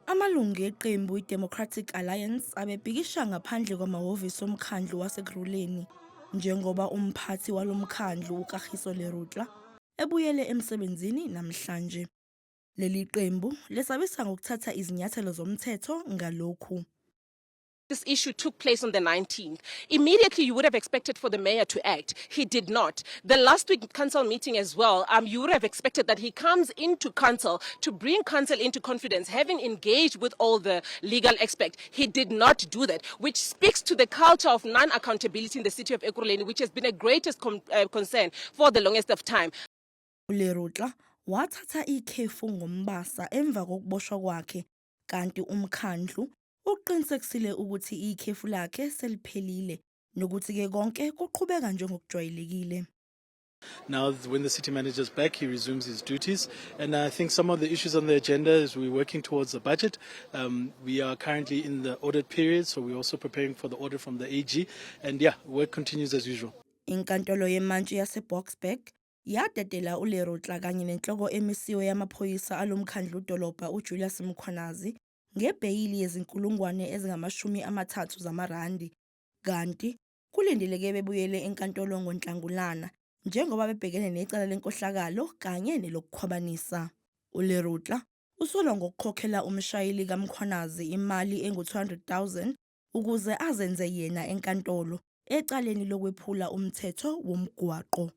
Amalungu eqembu iDemocratic Alliance abebhikisha ngaphandle kwamahhovisi omkhandlu waseGruleni njengoba umphathi walomkhandlu uKagiso Lerotle ebuyele emsebenzini namhlanje. Leli qembu lesabisa ngokuthatha izinyathelo zomthetho ngalokhu. This issue took place on the 19th. Immediately, you would have expected for the mayor to act. He did not. The last week council meeting as well, you would have expected that he comes into council to bring council into confidence, having engaged with all the legal experts. He did not do that, which speaks to the culture of non-accountability in the city of Ekurhuleni, which has been a greatest concern for the longest of time. uLerotle wathatha ikhefu ngoMbasa emva kokuboshwa kwakhe, kanti umkhandlu uqinisekisile ukuthi ikhefu lakhe seliphelile nokuthi ke konke kuqhubeka njengokujwayelekile. Now, when the city manager is back, he resumes his duties. And I think some of the issues on the agenda is we're working towards the budget. We are currently in the audit period, so we're also preparing for the audit from the AG. And yeah, work continues as usual. Inkantolo yemantshi yaseBoksburg yadedela uLerotle kanye nenhloko emisiwe yamaphoyisa alomkhandlu udolobha uJulius Mkhwanazi ngebheyili yezinkulungwane ezingama-30 zamarandi, kanti kulindeleke bebuyele enkantolo ngoNhlangulana njengoba bebhekene necala lenkohlakalo kanye nelokukhwabanisa. uLerotle usolwa ngokukhokhela umshayeli kaMkhwanazi imali engu-200,000 ukuze azenze yena enkantolo ecaleni lokwephula umthetho womgwaqo.